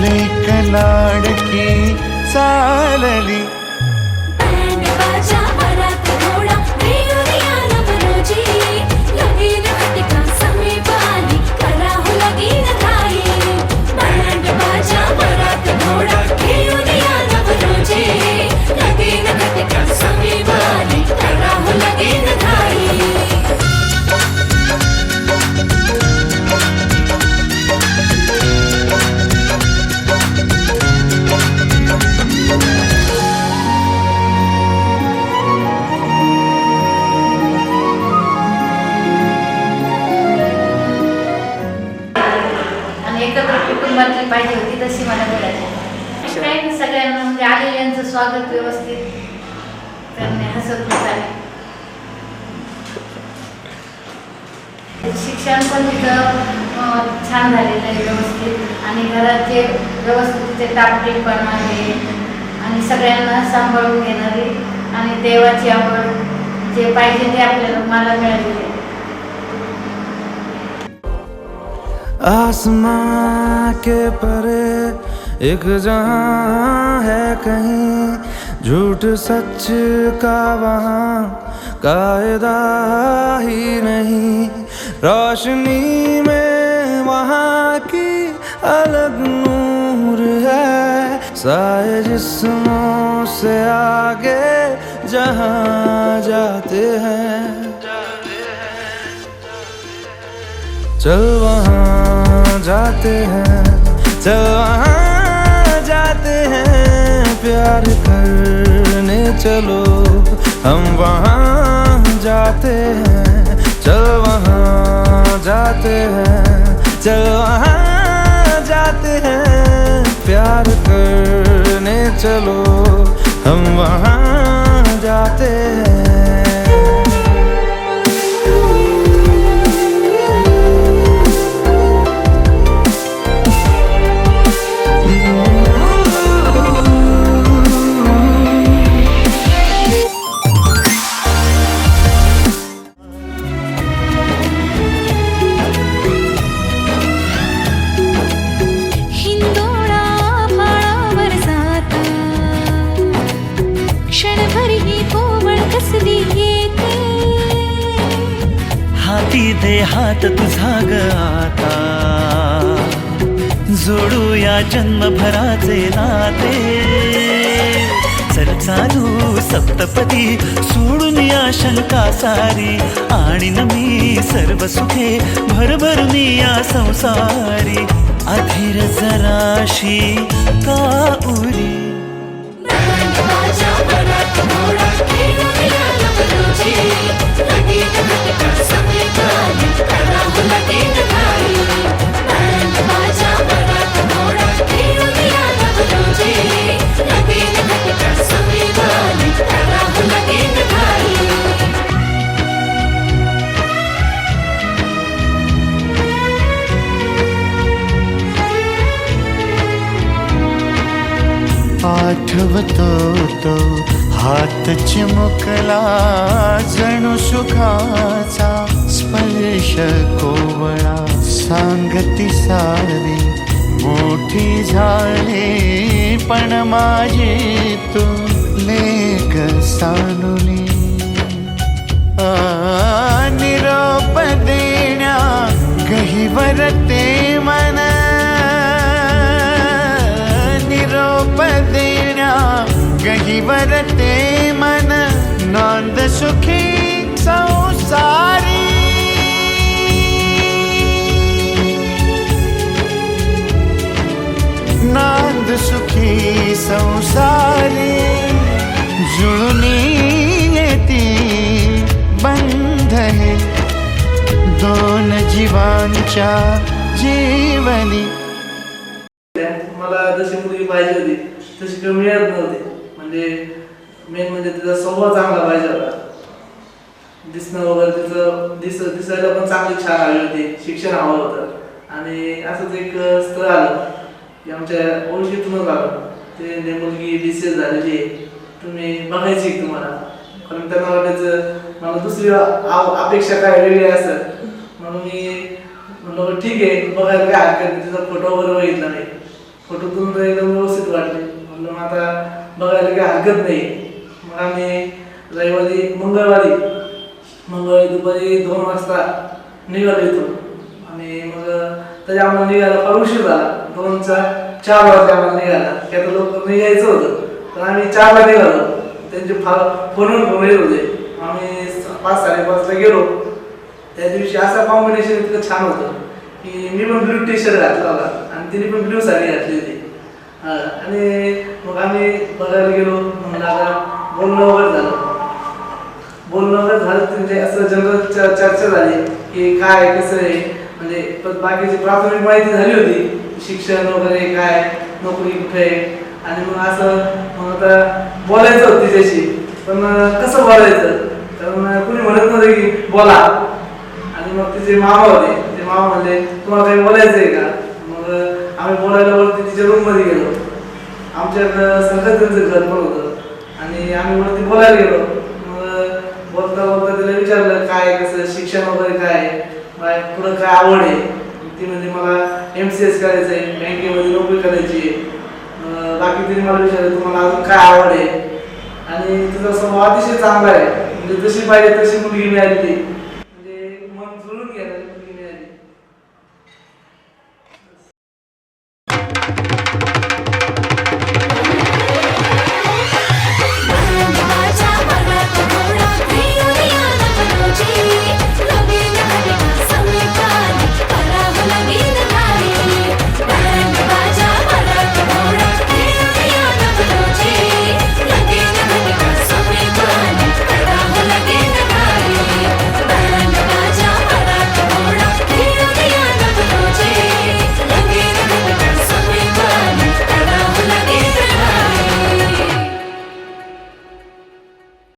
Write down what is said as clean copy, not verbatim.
लेक लाडकी चालली पाहिजे होती तशी मला बोलायची. काही सगळ्यांना म्हणजे आलेल्यांचं स्वागत व्यवस्थित करणे, हसत आले. शिक्षण पण तिथं छान झालेलं आहे व्यवस्थित आणि घरात जे व्यवस्थित तिथे टापटीपण आहे आणि सगळ्यांना सांभाळून घेणारी आणि देवाची आवड जे पाहिजे ते आपल्याला मला मिळालेले. आसमां के परे एक जहां है कहीं, झूठ सच का वहाँ कायदा ही नहीं. रोशनी में वहाँ की अलग नूर है, साए जिस्मों से आगे जहाँ जाते हैं. चल वहाँ जाते हैं, चल वहाँ जाते हैं, प्यार करने चलो हम वहाँ जाते हैं. चल वहाँ जाते हैं, चल वहाँ जाते हैं, प्यार करने चलो हम वहाँ जाते हैं. दे हात तुझा ग आता, जोडूया जन्मभराचे नाते. चल चालू सप्तपदी सोडून या शंका सारी, आणि मी सर्व सुखे भरभरून या संसारी. अधीर जराशी का उरी आठवतो तो हात चिमुकला जणू सुखाचा स्पर्श कोवळा. सांगती सारी मोठी झाली पण माझी तू लेक सानुली. निरोप देण्या गहिवर ते मन, निरोप देण्या गहिवर ते मन, नांद सुखी संसारी. नांद सुखी संसारी, जुळून येती बंध हे दोन जीवांच्या जीवनी. मला जशी मुलगी पाहिजे होती तशी काही मिळत नव्हती. म्हणजे मेन म्हणजे तिचा स्वभाव चांगला पाहिजे होता, दिसणं वगैरे तिचं दिसायला पण चांगली छान हवी होती, शिक्षण हवं होतं. आणि असंच एक स्थळ आलं की आमच्या ओळखीतूनच आलं. ते मुलगी BCS झालेली आहे, तुम्ही बघायची तुम्हाला. कारण त्यांना वाटायचं मला दुसरी अपेक्षा काय वेगळी असेल, म्हणून मी म्हणलं ठीक आहे बघायला काय हरकत नाही. तिचा फोटो वगैरे बघितला नाही, फोटोतून तर एकदम व्यवस्थित वाटले. म्हणलं मग आता बघायला काही हरकत नाही. मग आम्ही रविवारी मंगळवारी दुपारी 2 वाजता निघालो इथून. आणि मग तरी आम्हाला निघायला फार उशीर झाला. 4 वाजता आम्हाला निघायला. की आता लोक निघायचं होतं तर आम्ही 4ला निघालो. त्यांचे फोनवर फोन येत होते. आम्ही 5-5:30ला गेलो. त्या दिवशी असं कॉम्बिनेशन इतकं छान होतं की मी पण ब्ल्यू टी शर्ट घातला होता आणि तिने पण ब्ल्यू साडी घातली होती. आणि मग आम्ही बघायला गेलो. मग आता बोलणं वगैरे झालं म्हणजे असं जनरल चर्चा झाली की काय कसं आहे. म्हणजे बाकीची प्राथमिक माहिती झाली होती, शिक्षण वगैरे काय, नोकरी कुठे आहे. आणि मग असं मग आता बोलायचं होतं तिच्याशी, पण कसं बोलायचं, कारण कुणी म्हणत नव्हतं की बोला. आणि मग तिचे मामा होते, ते मामा म्हणले तुम्हाला काही बोलायचं आहे का. मग आम्ही बोलायला वरती तिच्या रूममध्ये गेलो. आमच्या संघटनेचं घर पण होतं आणि आम्ही वरती बोलायला गेलो. मग बोलता तिला विचारलं काय कसं शिक्षण वगैरे काय, पुढं काय आवड आहे. ती म्हणजे मला MCS करायचं आहे, बँकेमध्ये नोकरी करायची आहे. बाकी तिने मला विचारलं तुम्हाला अजून काय आवड आहे. आणि तिचा स्वभाव अतिशय चांगला आहे, म्हणजे जशी पाहिजे तशी मुलगी मिळाली ती.